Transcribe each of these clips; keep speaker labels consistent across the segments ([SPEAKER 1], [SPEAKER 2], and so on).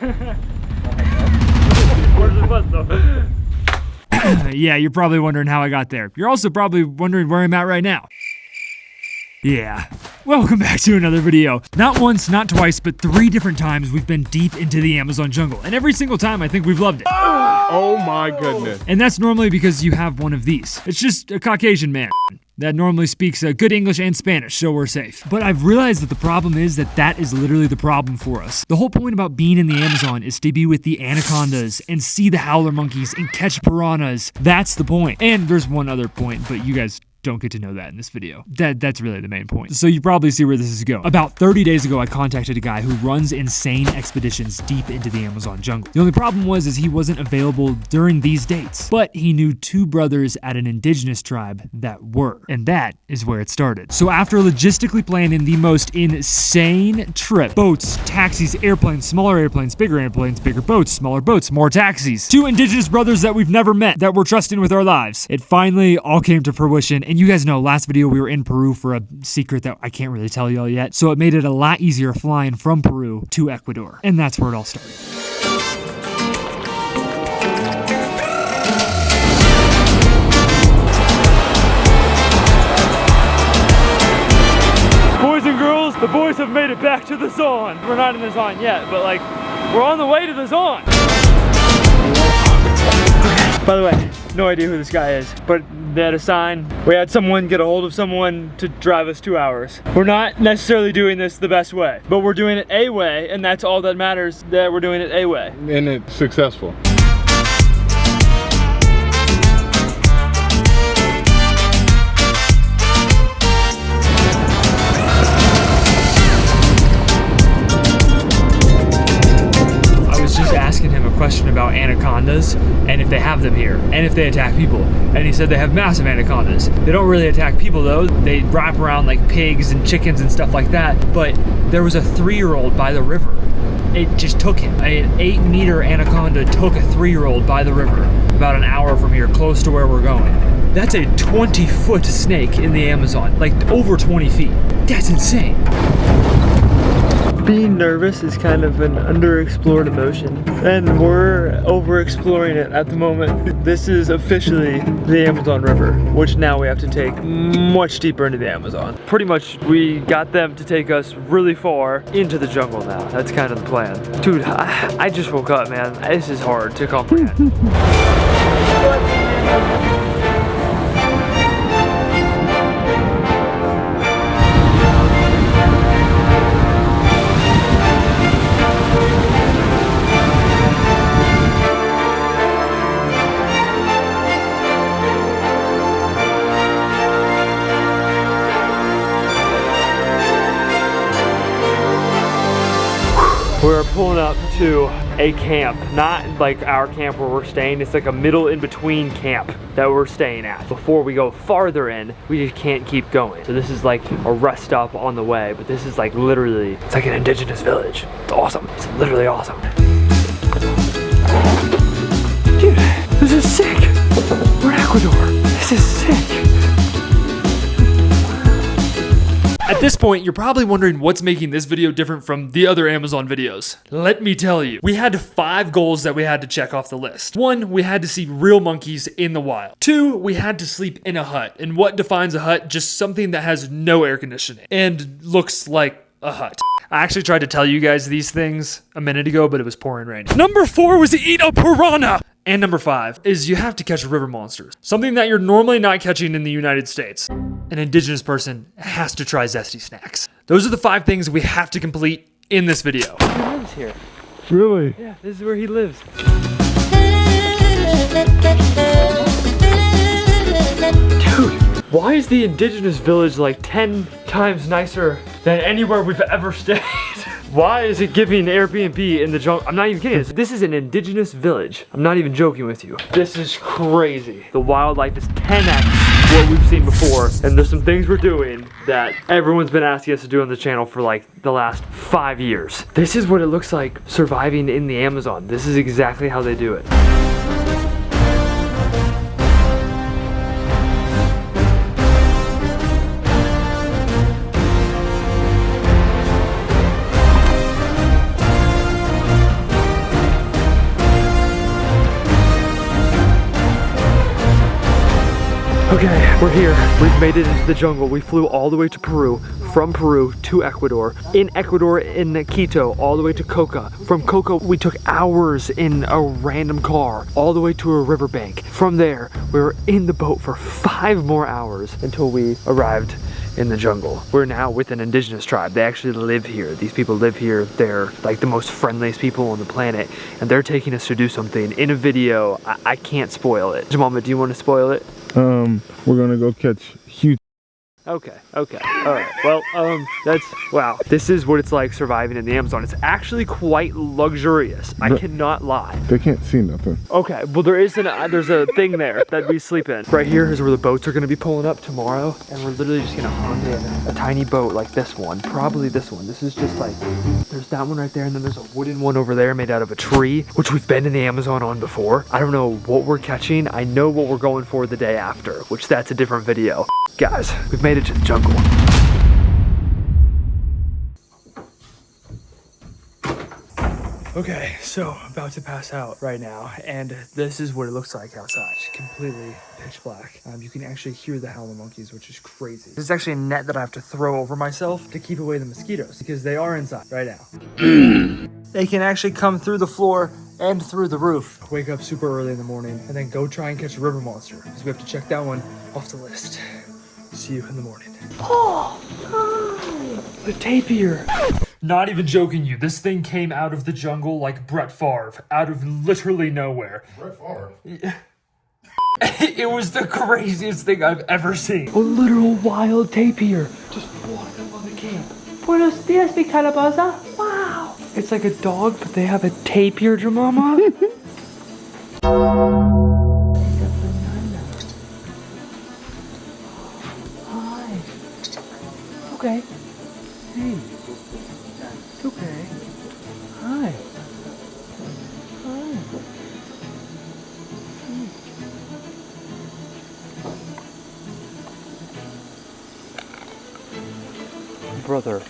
[SPEAKER 1] Yeah, you're probably wondering how I got there. You're also probably wondering where I'm at right now. Yeah. Welcome back to another video. Not once, not twice, but 3 different times we've been deep into the Amazon jungle. And every single time I think we've loved it.
[SPEAKER 2] Oh my goodness.
[SPEAKER 1] And that's normally because you have one of these. It's just a Caucasian man that normally speaks good English and Spanish, so we're safe. But I've realized that the problem is that is literally the problem for us. The whole point about being in the Amazon is to be with the anacondas and see the howler monkeys and catch piranhas. That's the point. And there's one other point, but you guys don't get to know that in this video. That's really the main point. So you probably see where this is going. About 30 days ago, I contacted a guy who runs insane expeditions deep into the Amazon jungle. The only problem was he wasn't available during these dates, but he knew 2 brothers at an indigenous tribe that were, and that is where it started. So after logistically planning the most insane trip, boats, taxis, airplanes, smaller airplanes, bigger boats, smaller boats, more taxis, 2 indigenous brothers that we've never met that we're trusting with our lives, it finally all came to fruition. And you guys know, last video we were in Peru for a secret that I can't really tell y'all yet. So it made it a lot easier flying from Peru to Ecuador. And that's where it all started. Boys and girls, the boys have made it back to the zone. We're not in the zone yet, but like, we're on the way to the zone. By the way, no idea who this guy is, but they had a sign. We had someone get a hold of someone to drive us 2 hours. We're not necessarily doing this the best way, but we're doing it a way, and that's all that matters, that we're doing it a way.
[SPEAKER 2] And it's successful.
[SPEAKER 1] Asking him a question about anacondas and if they have them here and if they attack people, and he said they have massive anacondas. They don't really attack people though. They wrap around like pigs and chickens and stuff like that. But there was a 3-year-old by the river. It just took him. An 8-meter anaconda took a 3-year-old by the river about an hour from here, close to where we're going. That's a 20-foot snake in the Amazon, like over 20 feet. That's insane. Being nervous is kind of an underexplored emotion, and we're overexploring it at the moment. This is officially the Amazon River, which now we have to take much deeper into the Amazon. Pretty much we got them to take us really far into the jungle now. That's kind of the plan. Dude, I just woke up, man. This is hard to comprehend. We're pulling up to a camp, not like our camp where we're staying. It's like a middle in between camp that we're staying at. Before we go farther in, we just can't keep going. So this is like a rest stop on the way, but this is like literally, it's like an indigenous village. It's awesome. It's literally awesome. Dude, this is sick. We're in Ecuador. This is sick. At this point, you're probably wondering what's making this video different from the other Amazon videos. Let me tell you. We had 5 goals that we had to check off the list. 1, we had to see real monkeys in the wild. 2, we had to sleep in a hut. And what defines a hut? Just something that has no air conditioning and looks like a hut. I actually tried to tell you guys these things a minute ago, but it was pouring rain. Number 4 was to eat a piranha. And number 5 is you have to catch river monsters. Something that you're normally not catching in the United States. An indigenous person has to try zesty snacks. Those are the 5 things we have to complete in this video. He lives here.
[SPEAKER 2] Really?
[SPEAKER 1] Yeah, this is where he lives. Dude, why is the indigenous village like 10 times nicer than anywhere we've ever stayed? Why is it giving Airbnb in the jungle? I'm not even kidding. This is an indigenous village. I'm not even joking with you. This is crazy. The wildlife is 10x what we've seen before. And there's some things we're doing that everyone's been asking us to do on the channel for like the last 5 years. This is what it looks like surviving in the Amazon. This is exactly how they do it.
[SPEAKER 3] Okay, we're here. We've made it into the jungle. We flew all the way to Peru, from Peru to Ecuador, in Quito, all the way to Coca. From Coca, we took hours in a random car, all the way to a riverbank. From there, we were in the boat for 5 more hours until we arrived in the jungle. We're now with an indigenous tribe. They actually live here. These people live here. They're like the most friendliest people on the planet, and they're taking us to do something in a video. I can't spoil it. Mama, do you want to spoil it?
[SPEAKER 2] We're gonna go catch huge.
[SPEAKER 3] Okay, all right. Well, wow. This is what it's like surviving in the Amazon. It's actually quite luxurious. I cannot lie.
[SPEAKER 2] They can't see nothing.
[SPEAKER 3] Okay, well there's a thing there that we sleep in. Right here is where the boats are gonna be pulling up tomorrow, and we're literally just gonna hunt in a tiny boat like this one. Probably this one. This is just like, there's that one right there, and then there's a wooden one over there made out of a tree, which we've been in the Amazon on before. I don't know what we're catching. I know what we're going for the day after, which that's a different video. Guys, we've made it to the jungle. Okay, so about to pass out right now, and this is what it looks like outside. It's completely pitch black. You can actually hear the howling monkeys, which is crazy. This is actually a net that I have to throw over myself to keep away the mosquitoes, because they are inside right now. They can actually come through the floor and through the roof. Wake up super early in the morning, and then go try and catch a river monster, because we have to check that one off the list. See you in the morning. Oh, hi. The tapir. Not even joking you, this thing came out of the jungle like Brett Favre, out of literally nowhere.
[SPEAKER 2] Brett Favre?
[SPEAKER 3] Yeah. It was the craziest thing I've ever seen. A literal wild tapir just walked up on the camp. Buenos dias, mi calabaza. Wow. It's like a dog, but they have a tapir, Jemama. Hi. Okay. Hey. It's okay. Hi. Hi. Brother,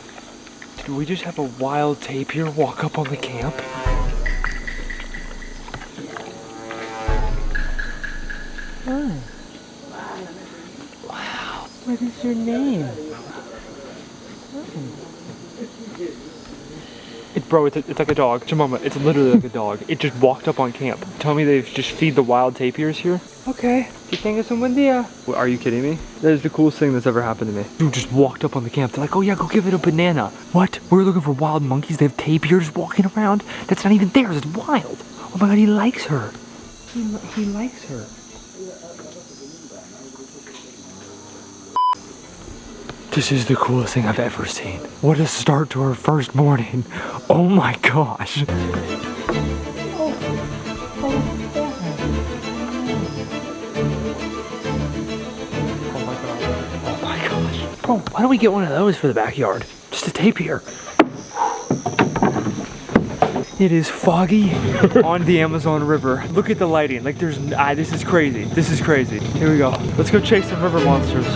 [SPEAKER 3] did we just have a wild tapir walk up on the camp? Hi. Wow. What is your name? Bro, it's like a dog. Jemima, it's literally like a dog. It just walked up on camp. Tell me they just feed the wild tapirs here? Okay. Que tengas un buen día. Are you kidding me? That is the coolest thing that's ever happened to me. Dude just walked up on the camp. They're like, oh yeah, go give it a banana. What? We're looking for wild monkeys. They have tapirs walking around? That's not even theirs. It's wild. Oh my god, he likes her. He likes her. This is the coolest thing I've ever seen. What a start to our first morning. Oh my gosh. Oh my gosh. Bro, why don't we get one of those for the backyard? Just a tapir. It is foggy on the Amazon River. Look at the lighting. Like there's, this is crazy. This is crazy. Here we go. Let's go chase some river monsters.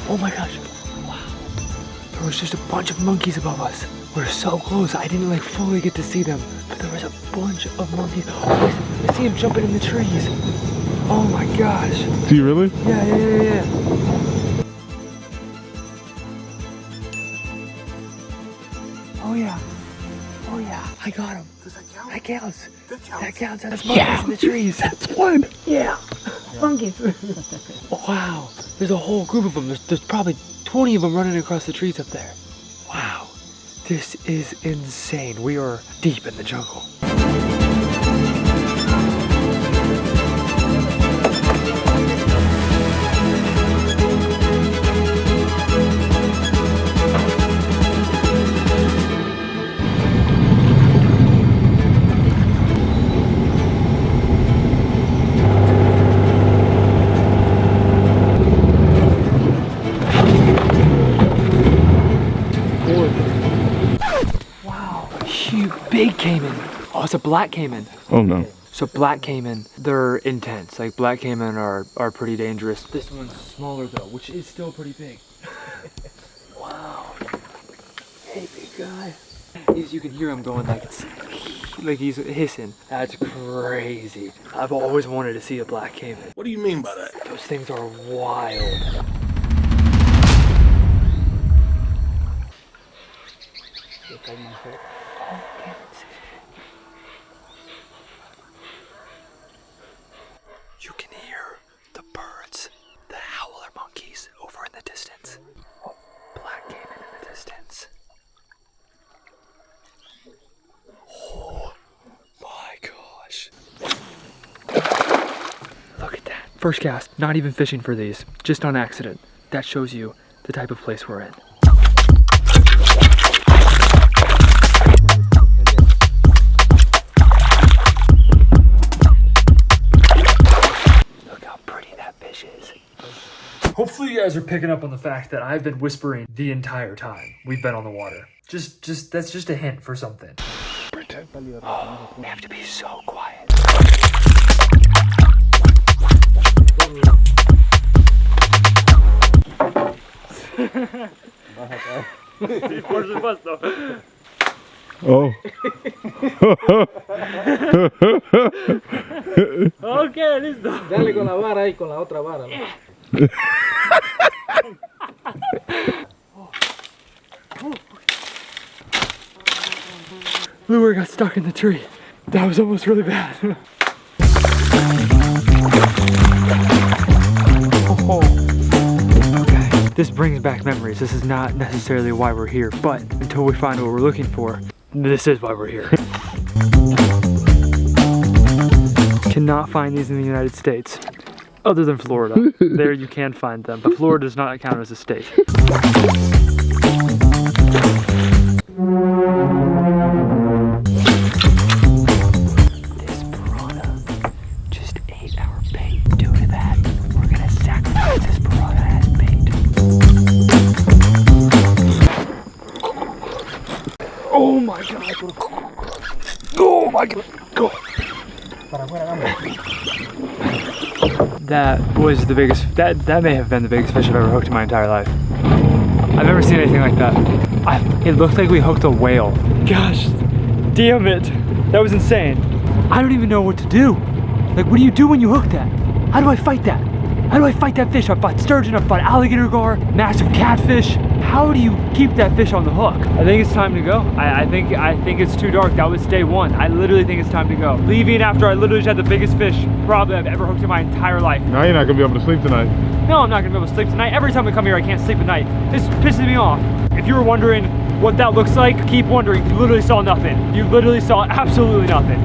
[SPEAKER 3] Oh my gosh, wow. There was just a bunch of monkeys above us. We're so close, I didn't like fully get to see them, but there was a bunch of monkeys. Oh, I see them jumping in the trees. Oh my gosh.
[SPEAKER 2] Do you really?
[SPEAKER 3] Yeah. Oh yeah, I got him. Does that count? That counts. That counts. That's monkeys in the trees.
[SPEAKER 2] That's one.
[SPEAKER 3] Yeah. Monkeys. Wow. There's a whole group of them. There's probably 20 of them running across the trees up there. Wow. This is insane. We are deep in the jungle. Wow, huge, big caiman. Oh, it's a black caiman.
[SPEAKER 2] Oh no.
[SPEAKER 3] So black caiman, they're intense. Like black caiman are pretty dangerous. This one's smaller though, which is still pretty big. Wow. Hey, big guy. You can hear him going like he's hissing. That's crazy. I've always wanted to see a black caiman.
[SPEAKER 4] What do you mean by that?
[SPEAKER 3] Those things are wild. You can hear the birds, the howler monkeys over in the distance. Oh, black caiman in the distance. Oh my gosh. Look at that. First cast, not even fishing for these, just on accident. That shows you the type of place we're in. Hopefully you guys are picking up on the fact that I've been whispering the entire time we've been on the water. That's just a hint for something. Oh, we have to be so quiet.
[SPEAKER 2] Oh.
[SPEAKER 3] Okay, listo.
[SPEAKER 5] Dale con la vara ahí, con la otra vara. ¿No?
[SPEAKER 3] Lure got stuck in the tree. That was almost really bad. Okay. This brings back memories. This is not necessarily why we're here, but until we find what we're looking for, this is why we're here. Cannot find these in the United States. Other than Florida. There you can find them, but Florida does not count as a state. This piranha just ate our bait. Due to that, we're gonna sacrifice this piranha as bait. Oh my god! Oh my god! Go! That was the biggest, that may have been the biggest fish I've ever hooked in my entire life. I've never seen anything like that. It looked like we hooked a whale. Gosh, damn it. That was insane. I don't even know what to do. Like, what do you do when you hook that? How do I fight that? How do I fight that fish? I've fought sturgeon, I've fought alligator gar, massive catfish. How do you keep that fish on the hook? I think it's time to go. I think it's too dark. That was day one. I literally think it's time to go. Leaving after I literally just had the biggest fish probably I've ever hooked in my entire life.
[SPEAKER 2] Now you're not gonna be able to sleep tonight.
[SPEAKER 3] No, I'm not gonna be able to sleep tonight. Every time I come here, I can't sleep at night. This pisses me off. If you were wondering what that looks like, keep wondering. You literally saw nothing. You literally saw absolutely nothing.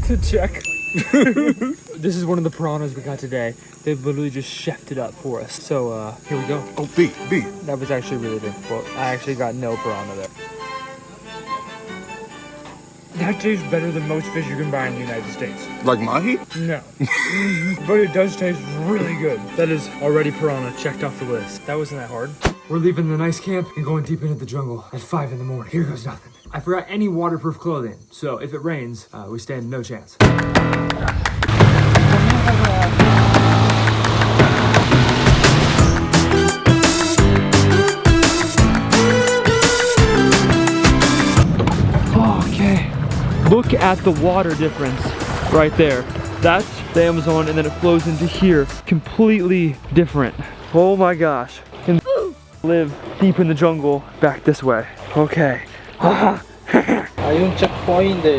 [SPEAKER 3] To check. This is one of the piranhas we got today. They've literally just chefed it up for us. So here we go.
[SPEAKER 4] Oh, B.
[SPEAKER 3] That was actually really difficult. I actually got no piranha there. That tastes better than most fish you can buy in the United States.
[SPEAKER 4] Like mahi?
[SPEAKER 3] No. But it does taste really good. That is already piranha checked off the list. That wasn't that hard. We're leaving the nice camp and going deep into the jungle at 5 in the morning. Here goes nothing. I forgot any waterproof clothing, so if it rains, we stand no chance. Okay, look at the water difference right there. That's the Amazon, and then it flows into here. Completely different. Oh my gosh. And live deep in the jungle back this way. Okay.
[SPEAKER 5] Hay un checkpoint de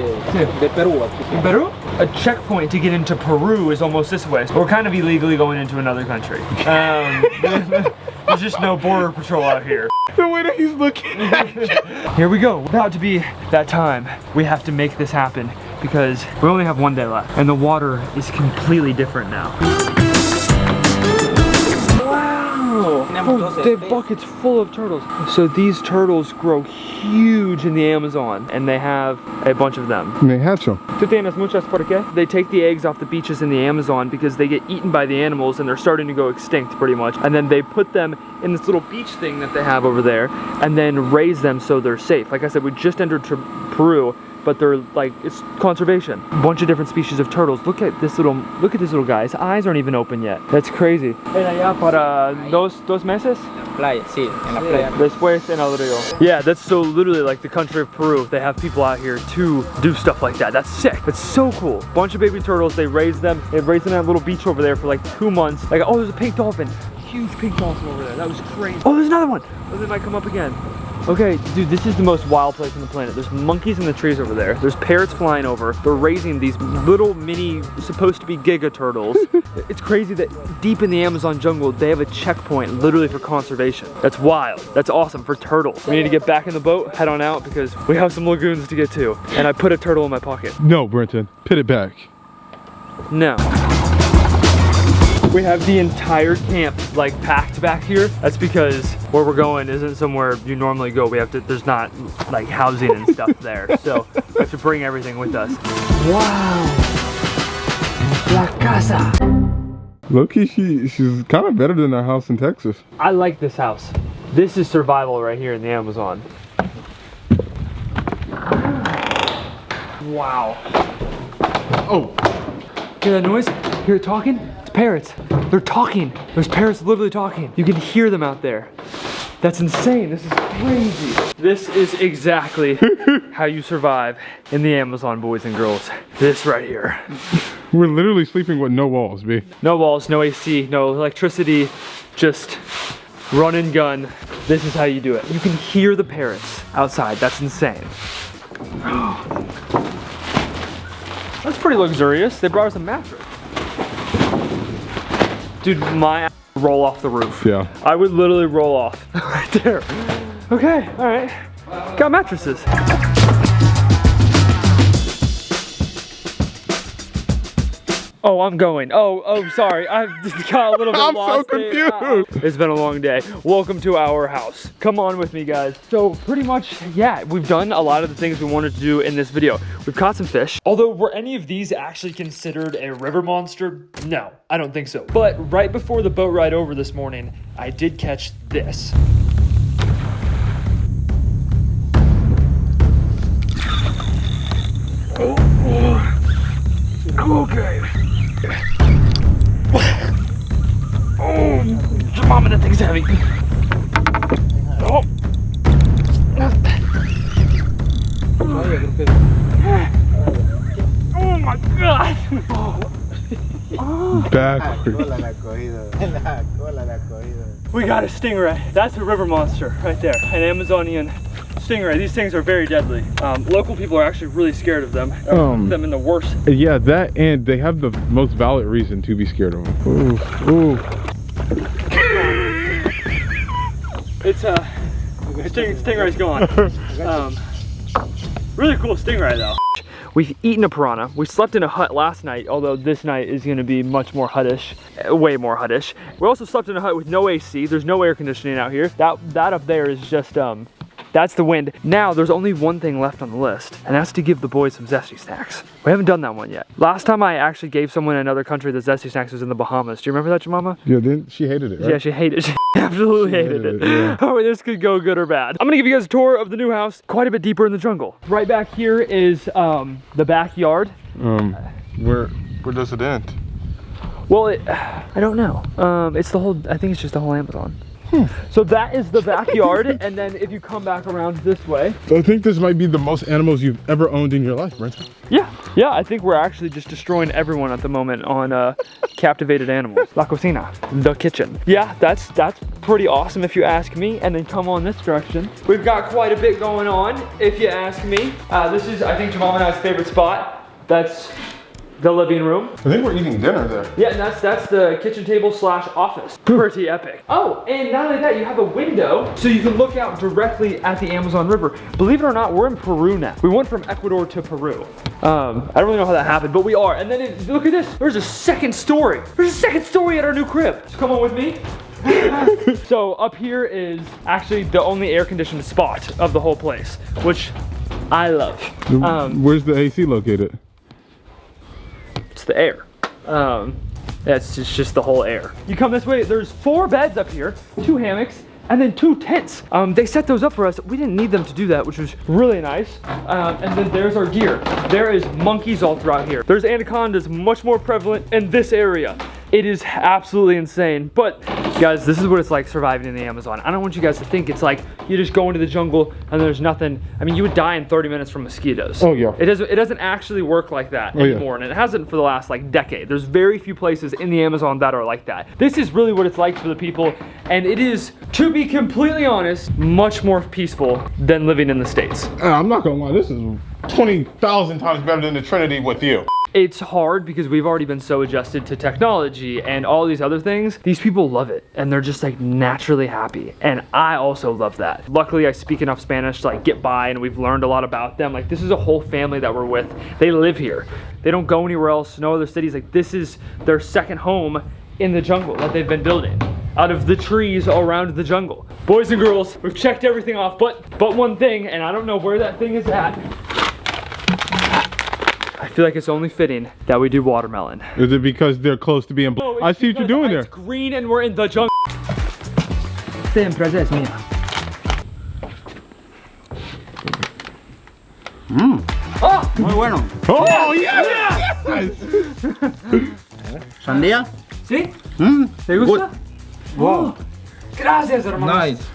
[SPEAKER 5] Perú aquí.
[SPEAKER 3] In Peru? A checkpoint to get into Peru is almost this way. So we're kind of illegally going into another country. There's just no border patrol out here.
[SPEAKER 2] The way that he's looking at you.
[SPEAKER 3] Here we go. About to be that time. We have to make this happen because we only have one day left and the water is completely different now. Wow. They have buckets full of turtles. So these turtles grow huge in the Amazon, and they have a bunch of them.
[SPEAKER 2] And they hatch them.
[SPEAKER 3] ¿Tú tienes muchas por qué? They take the eggs off the beaches in the Amazon because they get eaten by the animals and they're starting to go extinct pretty much. And then they put them in this little beach thing that they have over there and then raise them so they're safe. Like I said, we just entered Peru, but they're like, it's conservation. A bunch of different species of turtles. Look at this little guy. His eyes aren't even open yet. That's crazy. ¿Era ya para dos meses?
[SPEAKER 5] Playa, sí, en la playa.
[SPEAKER 3] Después en el río. Yeah, that's so literally like the country of Peru. They have people out here to do stuff like that. That's sick. That's so cool. Bunch of baby turtles. They raise them. They raise them at a little beach over there for like 2 months. Like, oh, there's a pink dolphin. Huge pink dolphin over there. That was crazy. Oh, there's another one. Oh, they might come up again. Okay, dude, this is the most wild place on the planet. There's monkeys in the trees over there. There's parrots flying over. They're raising these little mini, supposed to be giga turtles. It's crazy that deep in the Amazon jungle, they have a checkpoint literally for conservation. That's wild. That's awesome for turtles. We need to get back in the boat, head on out, because we have some lagoons to get to. And I put a turtle in my pocket.
[SPEAKER 2] No, Brenton, put it back.
[SPEAKER 3] No. We have the entire camp like packed back here. That's because where we're going isn't somewhere you normally go. We have to, there's not like housing and stuff there. So we have to bring everything with us. Wow. La casa.
[SPEAKER 2] Low-key, she's kind of better than our house in Texas.
[SPEAKER 3] I like this house. This is survival right here in the Amazon. Wow. Oh. Hear that noise? Hear it talking? Parrots. They're talking. There's parrots literally talking. You can hear them out there. That's insane. This is crazy. This is exactly how you survive in the Amazon, boys and girls. This right here.
[SPEAKER 2] We're literally sleeping with no walls, B.
[SPEAKER 3] No walls, no AC, no electricity, just run and gun. This is how you do it. You can hear the parrots outside. That's insane. That's pretty luxurious. They brought us a mattress. Dude, my ass would roll off the roof.
[SPEAKER 2] Yeah.
[SPEAKER 3] I would literally roll off right there. Okay, all right. Got mattresses. Oh, I'm going. Oh, sorry. I got a little bit
[SPEAKER 2] I'm
[SPEAKER 3] lost.
[SPEAKER 2] so confused.
[SPEAKER 3] It's been a long day. Welcome to our house. Come on with me, guys. So pretty much, yeah, we've done a lot of the things we wanted to do in this video. We've caught some fish. Although, were any of these actually considered a river monster? No, I don't think so. But right before the boat ride over this morning, I did catch this. Okay. Oh, mama, that thing's heavy. Oh. Oh my God.
[SPEAKER 2] Backwards.
[SPEAKER 3] We got a stingray. That's a river monster right there. An Amazonian stingray. These things are very deadly. Local people are actually really scared of them. Them in the worst.
[SPEAKER 2] Yeah, that, and they have the most valid reason to be scared of them. Ooh, ooh.
[SPEAKER 3] It's stingray's gone. Really cool stingray though. We've eaten a piranha. We slept in a hut last night, although this night is gonna be much more huttish, way more huttish. We also slept in a hut with no AC. There's no air conditioning out here. That up there is just, that's the wind. Now, there's only one thing left on the list, and that's to give the boys some zesty snacks. We haven't done that one yet. Last time I actually gave someone in another country the zesty snacks was in the Bahamas. Do you remember that, Jemima?
[SPEAKER 2] Yeah, then she hated it, right?
[SPEAKER 3] Yeah, she hated it. She absolutely hated it.
[SPEAKER 2] Yeah.
[SPEAKER 3] Oh, this could go good or bad. I'm gonna give you guys a tour of the new house, quite a bit deeper in the jungle. Right back here is the backyard.
[SPEAKER 2] Where does it end?
[SPEAKER 3] Well, I don't know. It's the whole, I think it's just the whole Amazon. So that is the backyard, and then if you come back around this way.
[SPEAKER 2] I think this might be the most animals you've ever owned in your life, Brenton.
[SPEAKER 3] Yeah, I think we're actually just destroying everyone at the moment on captivated animals. La cocina, the kitchen. Yeah, that's pretty awesome if you ask me. And then come on this direction. We've got quite a bit going on, if you ask me. This is, I think, Jamal and I's favorite spot. That's the living room.
[SPEAKER 2] I think we're eating dinner there.
[SPEAKER 3] Yeah, and that's the kitchen table / office. Pretty epic. Oh, and not only that, you have a window so you can look out directly at the Amazon River. Believe it or not, we're in Peru now. We went from Ecuador to Peru. I don't really know how that happened, but we are. And then look at this. There's a second story. There's a second story at our new crib. So come on with me. So up here is actually the only air-conditioned spot of the whole place, which I love.
[SPEAKER 2] Where's the AC located?
[SPEAKER 3] It's the air. That's just the whole air. You come this way, there's 4 beds up here, 2 hammocks, and then 2 tents. They set those up for us. We didn't need them to do that, which was really nice. And then there's our gear. There is monkeys all throughout here. There's anacondas much more prevalent in this area. It is absolutely insane. But guys, this is what it's like surviving in the Amazon. I don't want you guys to think it's like you just go into the jungle and there's nothing. I mean, you would die in 30 minutes from mosquitoes.
[SPEAKER 2] Oh yeah.
[SPEAKER 3] It doesn't actually work like that anymore, and it hasn't for the last like decade. There's very few places in the Amazon that are like that. This is really what it's like for the people, and it is, to be completely honest, much more peaceful than living in the States.
[SPEAKER 2] I'm not gonna lie, this is 20,000 times better than the Trinity with you.
[SPEAKER 3] It's hard because we've already been so adjusted to technology and all these other things. These people love it and they're just like naturally happy. And I also love that. Luckily, I speak enough Spanish to like get by, and we've learned a lot about them. Like, this is a whole family that we're with. They live here. They don't go anywhere else, no other cities. Like, this is their second home in the jungle that they've been building out of the trees around the jungle. Boys and girls, we've checked everything off, but one thing, and I don't know where that thing is at. I feel like it's only fitting that we do watermelon.
[SPEAKER 2] Is it because they're close to being
[SPEAKER 3] No,
[SPEAKER 2] I see what you're doing there.
[SPEAKER 3] It's green and we're in the jungle.
[SPEAKER 5] Esta empresa es mía.
[SPEAKER 3] Oh!
[SPEAKER 5] Muy bueno.
[SPEAKER 2] Oh yes!
[SPEAKER 5] ¿Sandía?
[SPEAKER 3] ¿Sí? ¿Te gusta?
[SPEAKER 5] Wow.
[SPEAKER 3] Gracias, hermano.
[SPEAKER 5] Nice.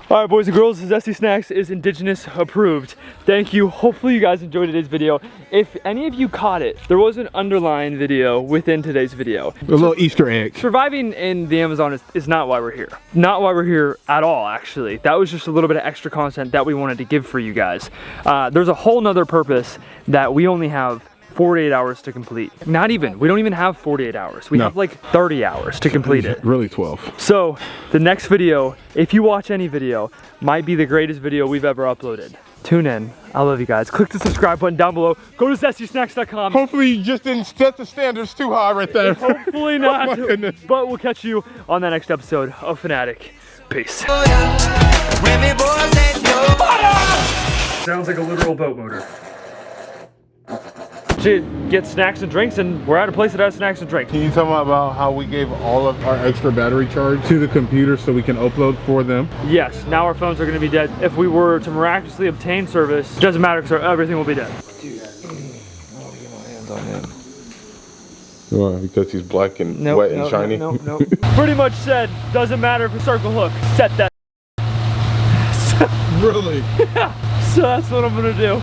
[SPEAKER 3] All right, boys and girls, Zesty Snacks is indigenous approved. Thank you. Hopefully you guys enjoyed today's video. If any of you caught it, there was an underlying video within today's video.
[SPEAKER 2] A little Easter egg.
[SPEAKER 3] Surviving in the Amazon is not why we're here. Not why we're here at all, actually. That was just a little bit of extra content that we wanted to give for you guys. There's a whole nother purpose that we only have 48 hours to complete. Not even, we don't even have 48 hours. We have like 30 hours to complete it.
[SPEAKER 2] Really 12.
[SPEAKER 3] So the next video, if you watch any video, might be the greatest video we've ever uploaded. Tune in. I love you guys. Click the subscribe button down below. Go to zestysnacks.com.
[SPEAKER 2] Hopefully you just didn't set the standards too high right there.
[SPEAKER 3] Hopefully not.
[SPEAKER 2] Oh my goodness.
[SPEAKER 3] But we'll catch you on the next episode of Finatic. Peace. Sounds like a literal boat motor. To get snacks and drinks, and we're at a place that has snacks and drinks.
[SPEAKER 2] Can you tell me about how we gave all of our extra battery charge to the computer so we can upload for them?
[SPEAKER 3] Yes, now our phones are going to be dead. If we were to miraculously obtain service, it doesn't matter because everything will be dead.
[SPEAKER 2] Dude, I want to get my hands on him. Why? Because he's black and wet and shiny?
[SPEAKER 3] Nope. Pretty much said, doesn't matter if a circle hook, set that.
[SPEAKER 2] Really?
[SPEAKER 3] Yeah, so that's what I'm going to do.